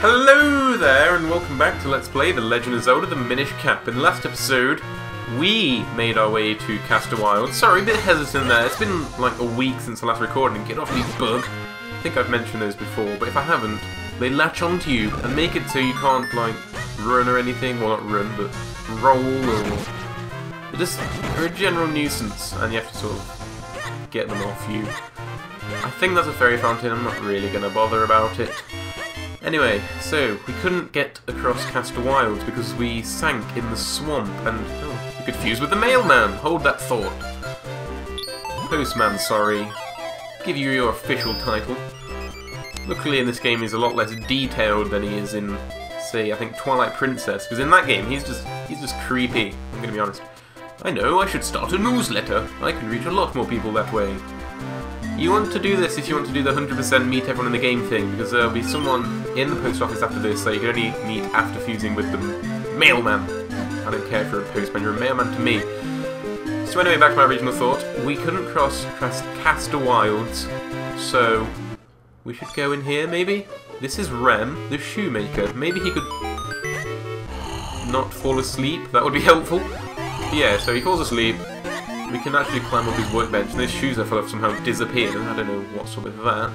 Hello there, and welcome back to Let's Play The Legend of Zelda, the Minish Cap. In the last episode, we made our way to Castor Wild. Sorry, a bit hesitant there. It's been like a week since the last recording. Get off me, bug. I think I've mentioned those before, but if I haven't, they latch onto you and make it so you can't, like, run or anything. Well, not run, but roll or... They're a general nuisance, and you have to sort of get them off you. I think that's a fairy fountain. I'm not really going to bother about it. Anyway, so we couldn't get across Castor Wilds because we sank in the swamp and we confused with the mailman. Hold that thought. Postman, sorry. Give you your official title. Luckily in this game he's a lot less detailed than he is in, say, I think Twilight Princess, because in that game he's just creepy. I'm gonna be honest. I know, I should start a newsletter. I can reach a lot more people that way. You want to do this if you want to do the 100% meet everyone in the game thing, because there'll be someone in the post office after this, so you can only meet after fusing with the mailman. I don't care if you're a postman, you're a mailman to me. So anyway, back to my original thought. We couldn't cross Castor Wilds, so we should go in here, maybe? This is Rem, the shoemaker. Maybe he could not fall asleep, that would be helpful. But yeah, so he falls asleep. We can actually climb up his workbench, and his shoes have somehow disappeared, and I don't know what's up with that.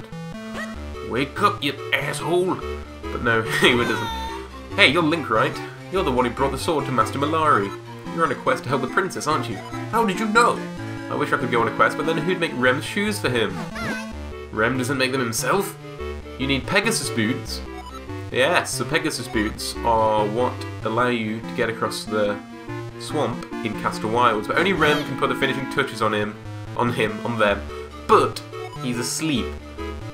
Wake up, you asshole! But no, he doesn't. Hey, you're Link, right? You're the one who brought the sword to Master Malari. You're on a quest to help the princess, aren't you? How did you know? I wish I could go on a quest, but then who'd make Rem's shoes for him? Rem doesn't make them himself? You need Pegasus Boots? Yes, the Pegasus Boots are what allow you to get across the swamp in Castor Wilds, but only Rem can put the finishing touches on them. But he's asleep.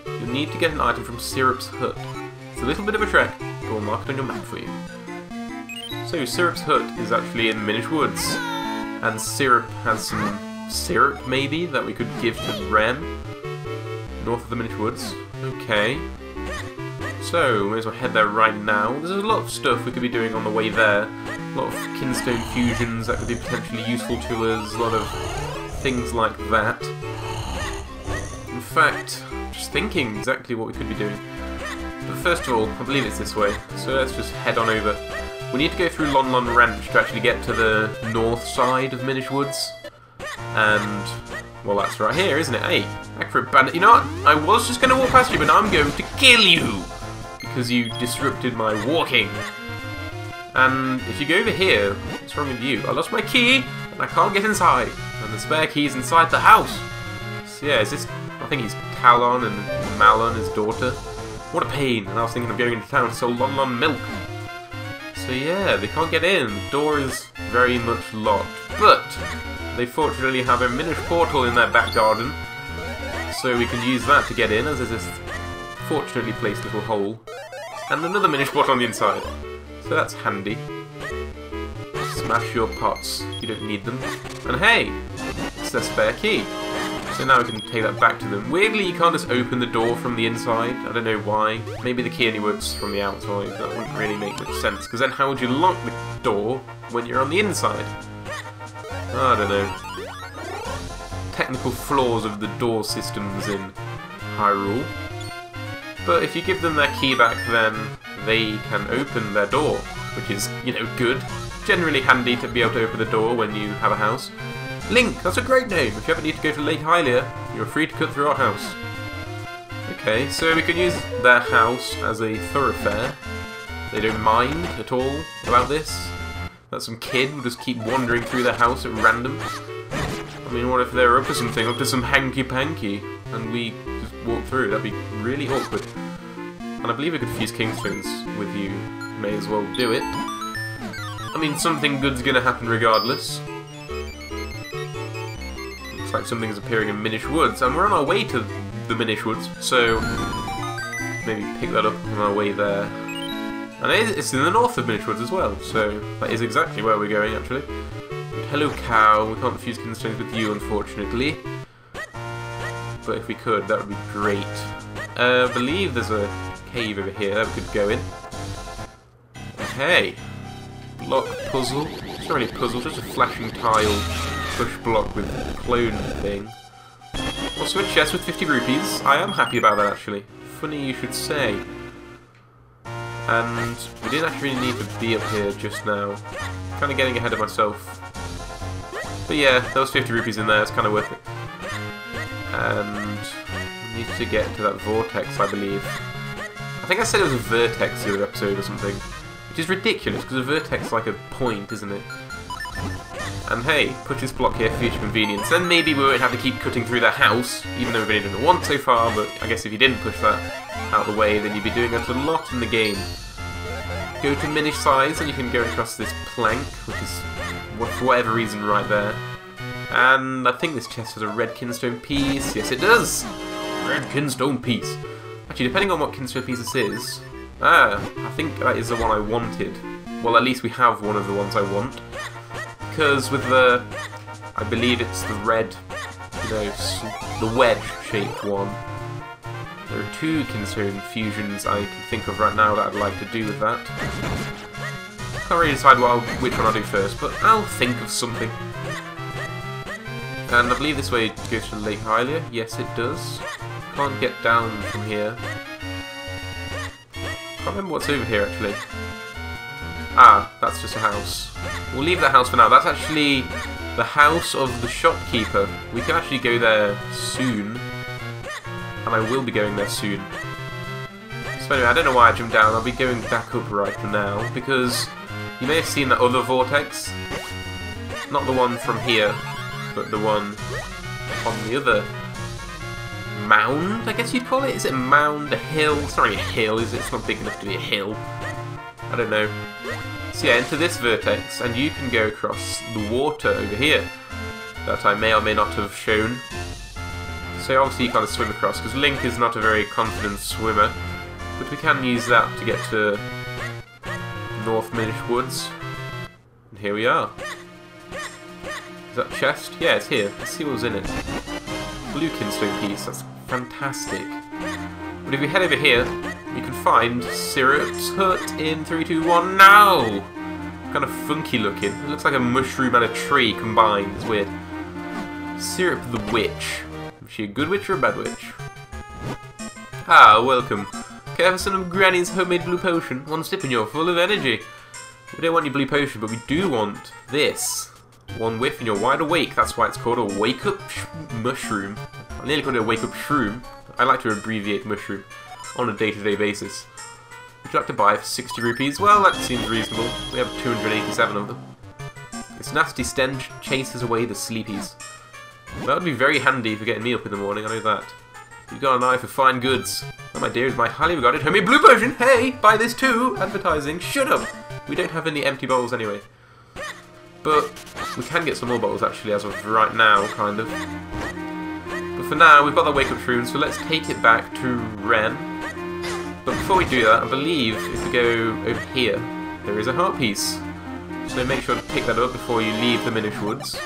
You'll need to get an item from Syrup's hut. It's a little bit of a trek, but we'll mark it on your map for you. So Syrup's hut is actually in Minish Woods, and Syrup has some syrup maybe that we could give to Rem north of the Minish Woods. Okay. So, we may as well head there right now. There's a lot of stuff we could be doing on the way there. A lot of Kinstone Fusions that could be potentially useful to us. A lot of things like that. In fact, just thinking exactly what we could be doing. But first of all, I believe it's this way. So let's just head on over. We need to go through Lon Lon Ranch to actually get to the north side of Minish Woods. And... well, that's right here, isn't it? Hey, back for a bandit. You know what? I was just going to walk past you, but now I'm going to kill you! Because you disrupted my walking. And if you go over here, what's wrong with you? I lost my key, and I can't get inside. And the spare key's inside the house. So yeah, is this... I think he's Talon and Malon, his daughter. What a pain. And I was thinking of going into town to sell Lon Lon milk. So yeah, they can't get in. The door is very much locked. But they fortunately have a Minish portal in their back garden. So we can use that to get in, as there's this fortunately placed little hole. And another Minish portal on the inside. So that's handy. Smash your pots. You don't need them. And hey! It's their spare key. So now we can take that back to them. Weirdly, you can't just open the door from the inside. I don't know why. Maybe the key only works from the outside. That wouldn't really make much sense. Because then how would you lock the door when you're on the inside? I don't know. Technical flaws of the door systems in Hyrule. But if you give them their key back, then they can open their door, which is, you know, good. Generally handy to be able to open the door when you have a house. Link, that's a great name. If you ever need to go to Lake Hylia, you're free to cut through our house. Okay, so we can use their house as a thoroughfare. They don't mind at all about this. That some kid will just keep wandering through their house at random. I mean, what if they're up to something, up to some hanky-panky, and we just walk through? That'd be really awkward. And I believe we could fuse Kingstones with you. May as well do it. I mean, something good's gonna happen regardless. Looks like something's appearing in Minish Woods, and we're on our way to the Minish Woods, so maybe pick that up on our way there. And it's in the north of Minish Woods as well, so that is exactly where we're going, actually. And hello, cow. We can't fuse Kingstones with you, unfortunately. But if we could, that would be great. I believe there's a cave over here that we could go in. Hey! Block puzzle. It's not really a puzzle, just a flashing tile push block with clone thing. Also a chest with 50 rupees. I am happy about that, actually. Funny you should say. And we didn't actually really need to be up here just now. Kind of getting ahead of myself. But yeah, there was 50 rupees in there, it's kind of worth it. And we need to get to that vortex, I believe. I think I said it was a vertex the other episode or something. Which is ridiculous, because a vertex is like a point, isn't it? And hey, put this block here for future convenience. Then maybe we won't have to keep cutting through the house, even though we've only done it once so far, but I guess if you didn't push that out of the way, then you'd be doing that a lot in the game. Go to Minish size, and you can go across this plank, which is, for whatever reason, right there. And I think this chest has a red Kinstone piece. Yes, it does! Red Kinstone piece. Actually, depending on what Kinstone piece this is... I think that is the one I wanted. Well, at least we have one of the ones I want. Because with the... I believe it's the red, you know, the wedge-shaped one. There are 2 Kinstone Fusions I can think of right now that I'd like to do with that. Can't really decide which one I'll do first, but I'll think of something. And I believe this way goes to Lake Hylia. Yes, it does. Can't get down from here. Can't remember what's over here, actually. Ah, that's just a house. We'll leave that house for now. That's actually the house of the shopkeeper. We can actually go there soon. And I will be going there soon. So anyway, I don't know why I jumped down. I'll be going back up right now, because you may have seen that other vortex. Not the one from here, but the one on the other mound, I guess you'd call it? Is it a mound, a hill? It's not really a hill, is it? It's not big enough to be a hill. I don't know. So yeah, into this vertex, and you can go across the water over here that I may or may not have shown. So obviously you can't swim across, because Link is not a very confident swimmer, but we can use that to get to North Minish Woods. And here we are. Is that a chest? Yeah, it's here. Let's see what was in it. Blue Kinstone piece, that's fantastic. But if we head over here, we can find Syrup's hut in 3, 2, 1 now! Kind of funky looking. It looks like a mushroom and a tree combined. It's weird. Syrup the Witch. Is she a good witch or a bad witch? Ah, welcome. Care for some of Granny's homemade blue potion? One sip and you're full of energy. We don't want your blue potion, but we do want this. One whiff and you're wide awake. That's why it's called a wake-up mushroom. I nearly called it a wake-up shroom. I like to abbreviate mushroom on a day-to-day basis. Would you like to buy for 60 rupees? Well, that seems reasonable. We have 287 of them. This nasty stench chases away the sleepies. That would be very handy for getting me up in the morning, I know that. You've got an eye for fine goods. Oh my dear, is my highly regarded homemade blue potion. Hey, buy this too! Advertising. Shut up! We don't have any empty bottles anyway. But we can get some more bottles actually as of right now, kind of. But for now, we've got the wake-up shroom, so let's take it back to Ren. But before we do that, I believe if we go over here, there is a heart piece. So make sure to pick that up before you leave the Minish Woods.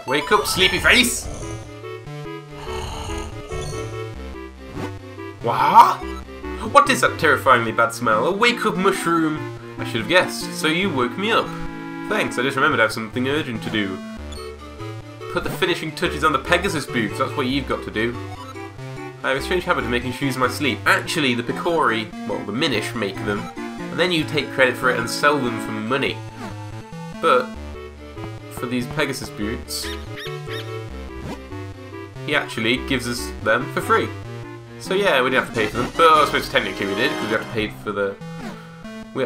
Wake up, sleepy face! What? What is that terrifyingly bad smell? A wake-up mushroom! I should have guessed, so you woke me up. Thanks, I just remembered I have something urgent to do. Put the finishing touches on the Pegasus Boots, that's what you've got to do. I have a strange habit of making shoes in my sleep. Actually, the Picori, well, the Minish, make them, and then you take credit for it and sell them for money. But for these Pegasus Boots, he actually gives us them for free. So yeah, we didn't have to pay for them, but I suppose technically we did, because we have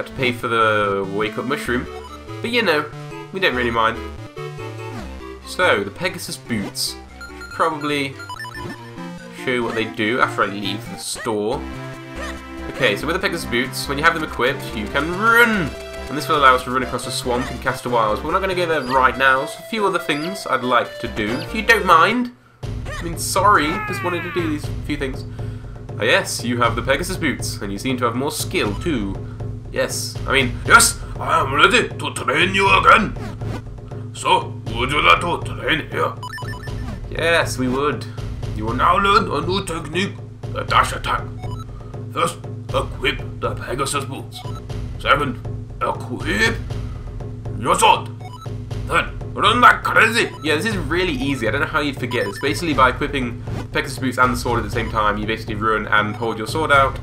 to pay for the wake-up mushroom. But you know, we don't really mind. So, the Pegasus Boots. Should probably show what they do after I leave the store. Okay, so with the Pegasus Boots, when you have them equipped, you can run! And this will allow us to run across the swamp and cast a wiles. But we're not going to go there right now, so a few other things I'd like to do, if you don't mind. I mean, sorry, just wanted to do these few things. Ah yes, you have the Pegasus Boots, and you seem to have more skill too. Yes, yes, I am ready to train you again. So, would you like to train here? Yes, we would. You will now learn a new technique, the dash attack. First, equip the Pegasus Boots. Second, equip your sword. Then, run like crazy. Yeah, this is really easy. I don't know how you'd forget. It's basically by equipping the Pegasus Boots and the sword at the same time, you basically run and hold your sword out.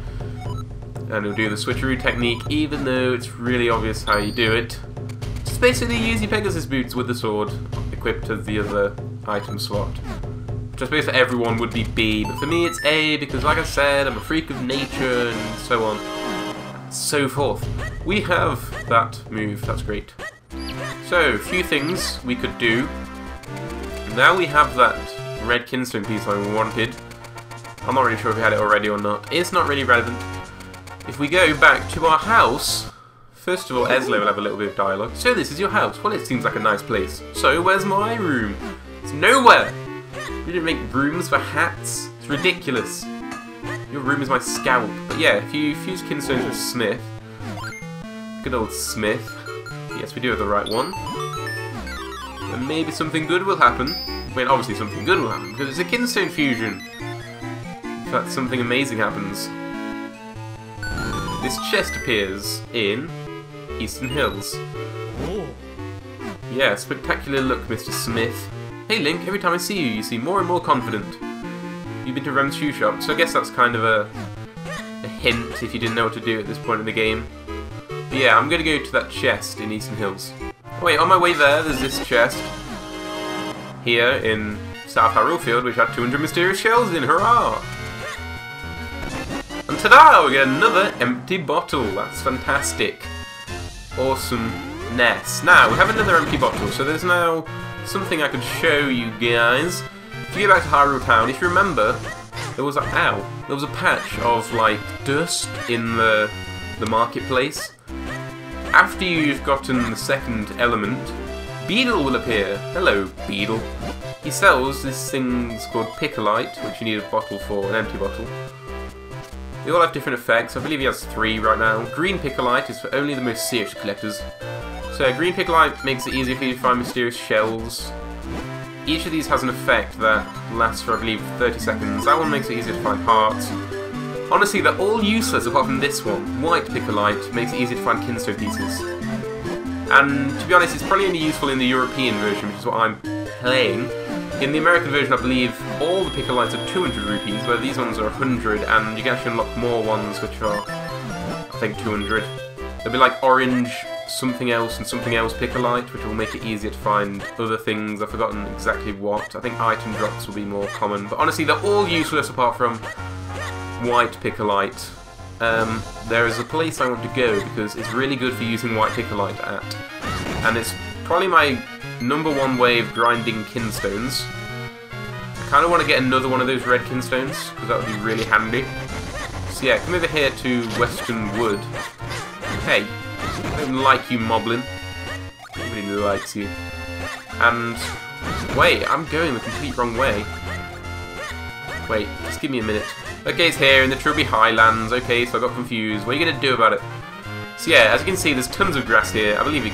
And he'll do the switcheroo technique, even though it's really obvious how you do it. Just basically use your Pegasus Boots with the sword, equipped as the other item slot. Which I suppose for everyone would be B, but for me it's A, because like I said, I'm a freak of nature, and so on. So forth. We have that move, that's great. So, a few things we could do. Now we have that red Kinstone piece I wanted. I'm not really sure if we had it already or not. It's not really relevant. If we go back to our house, first of all, Eslo will have a little bit of dialogue. So this is your house. Well, it seems like a nice place. So where's my room? It's nowhere. You didn't make rooms for hats. It's ridiculous. Your room is my scalp. But yeah, if you fuse Kinstone with Smith, good old Smith. Yes, we do have the right one. Then maybe something good will happen. I mean, obviously something good will happen because it's a Kinstone Fusion. In fact, something amazing happens. This chest appears in Eastern Hills. Yeah, spectacular look, Mr. Smith. Hey Link, every time I see you, you seem more and more confident. You've been to Rem's shoe shop, so I guess that's kind of a hint if you didn't know what to do at this point in the game. But yeah, I'm going to go to that chest in Eastern Hills. Oh, wait, on my way there's this chest here in Sapphira Field, which had 200 mysterious shells in. Hurrah! And ta-da! We get another empty bottle. That's fantastic. Awesomeness. Now, we have another empty bottle, so there's now something I could show you guys. If you go back to Hyrule Town, if you remember, there was a patch of, like, dust in the marketplace. After you've gotten the second element, Beedle will appear. Hello, Beedle. He sells this thing's called Picolite, which you need a bottle for, an empty bottle. They all have different effects. I believe he has 3 right now. Green Picolite is for only the most serious collectors. So green Picolite makes it easier for you to find mysterious shells. Each of these has an effect that lasts for, I believe, 30 seconds. That one makes it easier to find hearts. Honestly, they're all useless apart from this one. White Picolite makes it easier to find Kinstone pieces. And to be honest, it's probably only useful in the European version, which is what I'm playing. In the American version, I believe all the Picolites are 200 rupees, where these ones are 100, and you can actually unlock more ones which are, I think, 200. There'll be like orange, something else, and something else Picolite, which will make it easier to find other things. I've forgotten exactly what. I think item drops will be more common, but honestly, they're all useless apart from white Picolite. There is a place I want to go because it's really good for using white Picolite at, and it's probably my #1 way of grinding Kinstones. I kind of want to get another one of those red Kinstones because that would be really handy. So yeah, come over here to Western Wood. Hey, I don't like you, Moblin. Nobody likes you. And wait, I'm going the complete wrong way. Wait, just give me a minute. Okay, it's here in the Trilby Highlands. Okay, so I got confused. What are you going to do about it? So yeah, as you can see, there's tons of grass here. I believe we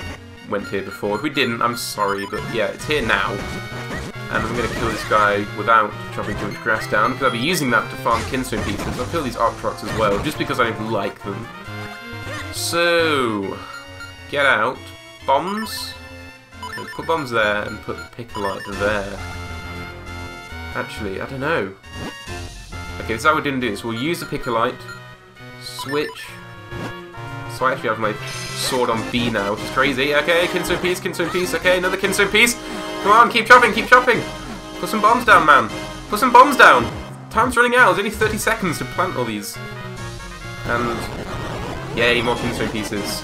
went here before. If we didn't, I'm sorry, but yeah, it's here now. And I'm going to kill this guy without chopping too much grass down, because I'll be using that to farm Kinstone pieces. I'll kill these Octrox as well, just because I don't like them. So, get out. Bombs. Okay, put bombs there and put Picolite there. Actually, I don't know. Okay, this is how we're going to do this. We'll use the Picolite, switch. So I actually have my sword on B now, which is crazy. Okay, Kinstone piece, okay, another Kinstone piece. Come on, keep chopping, keep chopping. Put some bombs down, man. Put some bombs down. Time's running out. There's only 30 seconds to plant all these. And, yay, more Kinstone pieces.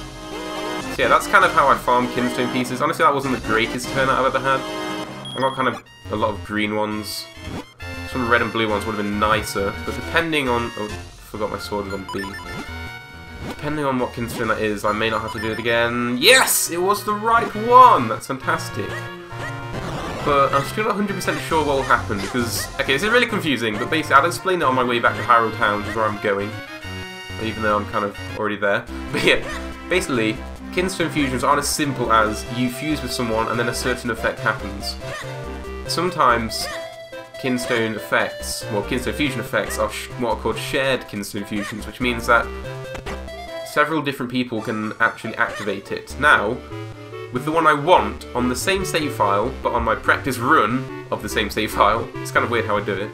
So yeah, that's kind of how I farm Kinstone pieces. Honestly, that wasn't the greatest turnout I've ever had. I got kind of a lot of green ones. Some red and blue ones would have been nicer, but depending on... Oh, forgot my sword was on B. Depending on what Kinstone that is, I may not have to do it again. Yes! It was the right one! That's fantastic. But I'm still not 100% sure what will happen, because... Okay, this is really confusing, but basically I'll explain it on my way back to Hyrule Town, which is where I'm going. Even though I'm kind of already there. But yeah, basically, Kinstone Fusions aren't as simple as you fuse with someone and then a certain effect happens. Sometimes Kinstone effects, well, Kinstone Fusion effects are what are called shared Kinstone Fusions, which means that several different people can actually activate it. Now, with the one I want, on the same save file, but on my practice run of the same save file, it's kind of weird how I do it,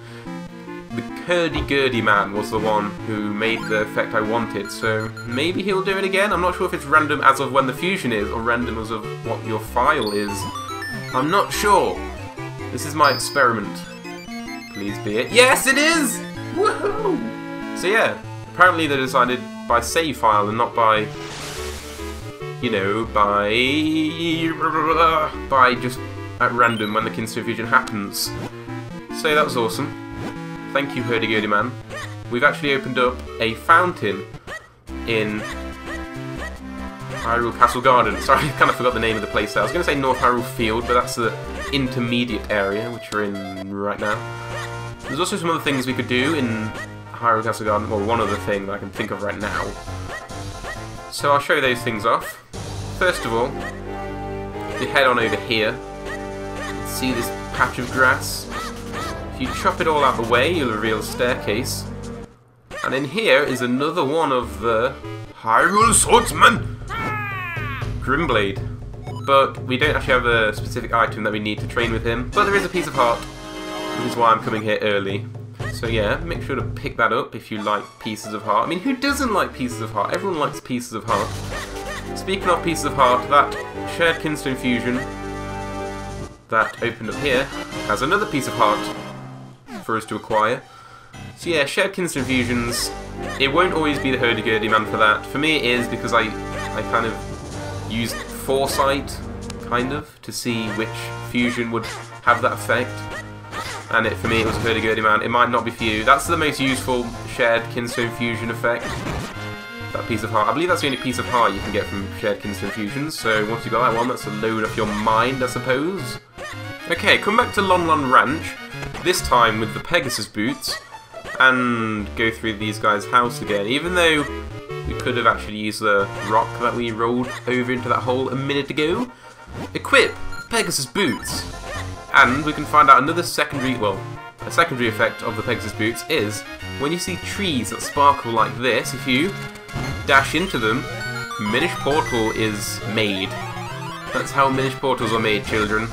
the hurdy-gurdy man was the one who made the effect I wanted, so maybe he'll do it again. I'm not sure if it's random as of when the fusion is, or random as of what your file is. I'm not sure. This is my experiment. Please be it. Yes, it is! Woohoo! So yeah, apparently they decided by save file and not by, you know, by just at random when the Kinstone Fusion happens. So that was awesome. Thank you, hurdy-gurdy man. We've actually opened up a fountain in Hyrule Castle Garden. Sorry, I kind of forgot the name of the place there. I was going to say North Hyrule Field, but that's the intermediate area, which we're in right now. There's also some other things we could do in Hyrule Castle Garden, well, one other thing that I can think of right now. So I'll show you those things off. First of all, if you head on over here, see this patch of grass? If you chop it all out the way, you'll reveal a staircase. And in here is another one of the Hyrule Swordsmen! Grimblade. But we don't actually have a specific item that we need to train with him. But there is a piece of heart, which is why I'm coming here early. So yeah, make sure to pick that up if you like pieces of heart. I mean, who doesn't like pieces of heart? Everyone likes pieces of heart. Speaking of pieces of heart, that shared Kinstone Fusion that opened up here has another piece of heart for us to acquire. So yeah, shared Kinstone Fusions, it won't always be the hurdy-gurdy man for that. For me it is, because I kind of used foresight, kind of, to see which fusion would have that effect. And for me it was a hurdy-gurdy man. It might not be for you. That's the most useful shared Kinstone Fusion effect. That piece of heart. I believe that's the only piece of heart you can get from shared Kinstone Fusions, so once you've got that one, that's a load off your mind, I suppose. Okay, come back to Lon Lon Ranch, this time with the Pegasus Boots, and go through these guys' house again, even though we could have actually used the rock that we rolled over into that hole a minute ago. Equip Pegasus Boots, and we can find out another secondary, well, a secondary effect of the Pegasus Boots is, when you see trees that sparkle like this, if you dash into them, Minish Portal is made. That's how Minish Portals are made, children.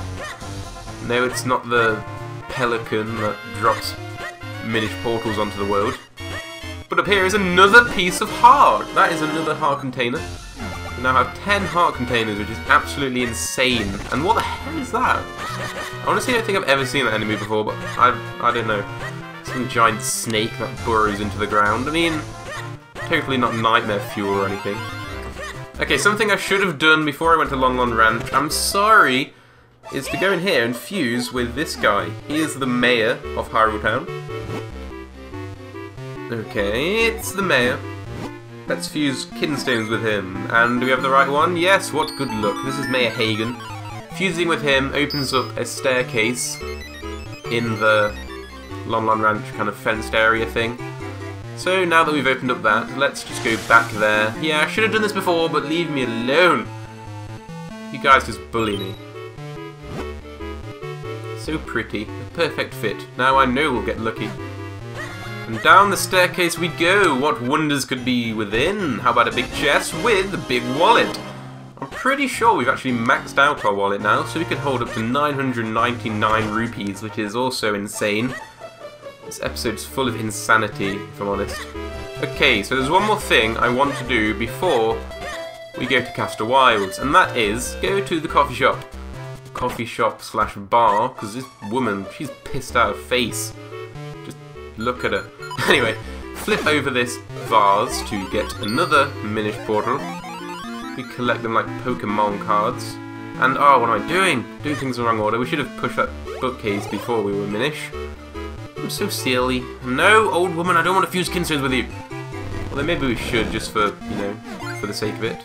No, it's not the pelican that drops Minish Portals onto the world. But up here is another piece of heart. That is another heart container. We now have 10 heart containers, which is absolutely insane. And what the hell is that? I honestly don't think I've ever seen that enemy before, but I don't know. Some giant snake that burrows into the ground. I mean, totally not nightmare fuel or anything. Okay, something I should have done before I went to Lon Lon Ranch, I'm sorry, is to go in here and fuse with this guy. He is the mayor of Hyrule Town. Okay, it's the mayor. Let's fuse Kinstones with him. And do we have the right one? Yes, what good luck. This is Mayor Hagen. Fusing with him opens up a staircase in the Lon Lon Ranch kind of fenced area thing. So now that we've opened up that, let's just go back there. Yeah, I should have done this before, but leave me alone. You guys just bully me. So pretty. A perfect fit. Now I know we'll get lucky. And down the staircase we go. What wonders could be within? How about a big chest with a big wallet? I'm pretty sure we've actually maxed out our wallet now, so we can hold up to 999 rupees, which is also insane. This episode's full of insanity, if I'm honest. Okay, so there's one more thing I want to do before we go to Castor Wilds, and that is go to the coffee shop. Coffee shop slash bar, because this woman, she's pissed out of face. Just look at her. Anyway, flip over this vase to get another Minish Portal. We collect them like Pokemon cards. And, oh, what am I doing? Doing things in the wrong order. We should have pushed that bookcase before we were Minish. I'm so silly. No, old woman, I don't want to fuse Kinstones with you. Well, then maybe we should, just for, you know, for the sake of it.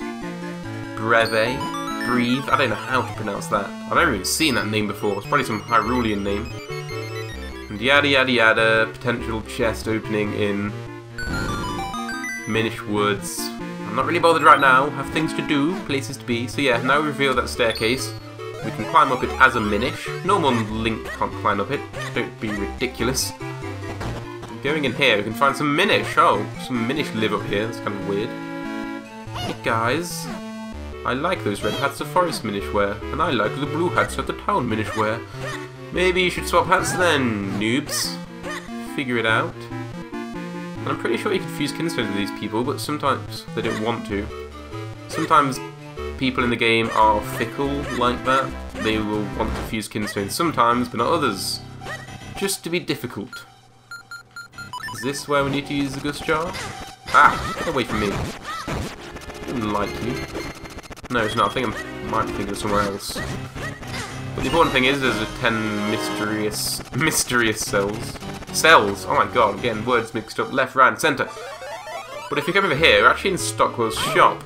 Breve. Breathe. I don't know how to pronounce that. I've never even seen that name before. It's probably some Hyrulean name. And yada yada yada. Potential chest opening in Minish Woods. I'm not really bothered right now. Have things to do, places to be. So yeah, now we reveal that staircase. We can climb up it as a Minish. Normal Link can't climb up it. Don't be ridiculous. Going in here, we can find some Minish. Oh, some Minish live up here. That's kind of weird. Hey guys. I like those red hats the forest Minish wear, and I like the blue hats that the town Minish wear. Maybe you should swap hats then, noobs. figure it out. And I'm pretty sure you can fuse Kinstones with these people, but sometimes they don't want to. Sometimes people in the game are fickle like that. They will want to fuse Kinstones sometimes, but not others. Just to be difficult. Is this where we need to use the Gust Jar? Ah! Get away from me. I didn't like you. No, it's not. I think I might be thinking of somewhere else. But the important thing is there's a 10 mysterious cells. Cells! Oh my god, I'm getting words mixed up left, right, and centre. But if you come over here, we're actually in Stockwell's shop.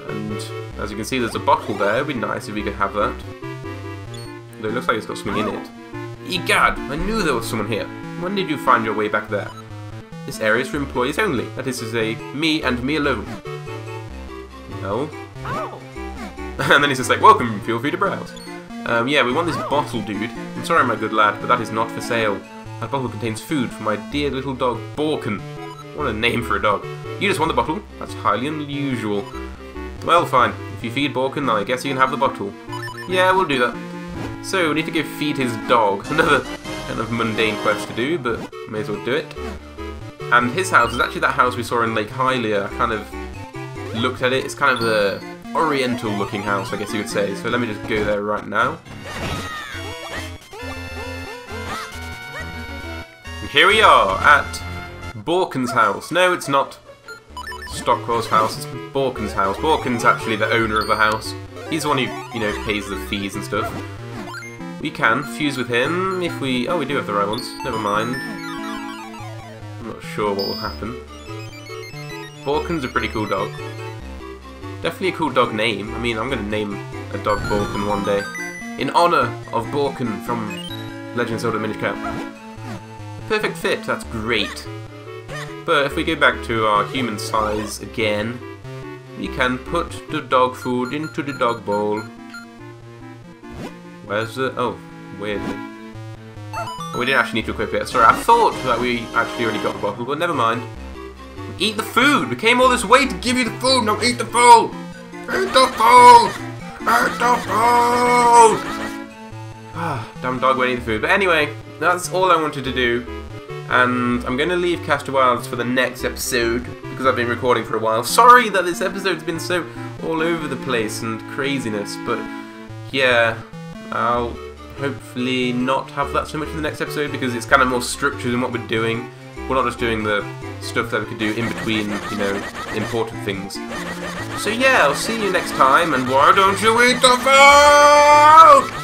And as you can see, there's a bottle there. It'd be nice if we could have that. Though it looks like it's got something in it. Egad! I knew there was someone here. When did you find your way back there? This area is for employees only. That is to say, me and me alone. Well... And then he's just like, welcome, feel free to browse. Yeah, we want this bottle, dude. I'm sorry, my good lad, but that is not for sale. That bottle contains food for my dear little dog, Balkan. What a name for a dog. You just want the bottle? That's highly unusual. Well, fine. If you feed Balkan, then I guess you can have the bottle. Yeah, we'll do that. So, we need to go feed his dog. Another kind of mundane quest to do, but may as well do it. And his house is actually that house we saw in Lake Hylia. I kind of looked at it. It's kind of the oriental-looking house, I guess you would say. So let me just go there right now. And here we are at Balkans House. No, it's not Stockwell's house. It's Balkans' house. Balkan's actually the owner of the house. He's the one who, you know, pays the fees and stuff. We can fuse with him if we... Oh, we do have the right ones. Never mind. I'm not sure what will happen. Balkan's a pretty cool dog. Definitely a cool dog name. I mean, I'm going to name a dog Balkan one day. In honour of Balkan from Legend of Zelda Minish Cap. Perfect fit, that's great. But if we go back to our human size again, we can put the dog food into the dog bowl. Where's the... Oh, weirdly. Oh, we didn't actually need to equip it. Sorry, I thought that we actually already got the bottle, but never mind. Eat the food! We came all this way to give you the food! Now eat the food! Eat the food! Eat the food! Ah, damn dog won't eat the food. But anyway, that's all I wanted to do. And I'm going to leave Castor Wilds for the next episode, because I've been recording for a while. Sorry that this episode's been so all over the place and craziness, but yeah, I'll hopefully not have that so much in the next episode, because it's kind of more structured in what we're doing. We're not just doing the stuff that we could do in between, you know, important things. So yeah, I'll see you next time, and why don't you eat the food?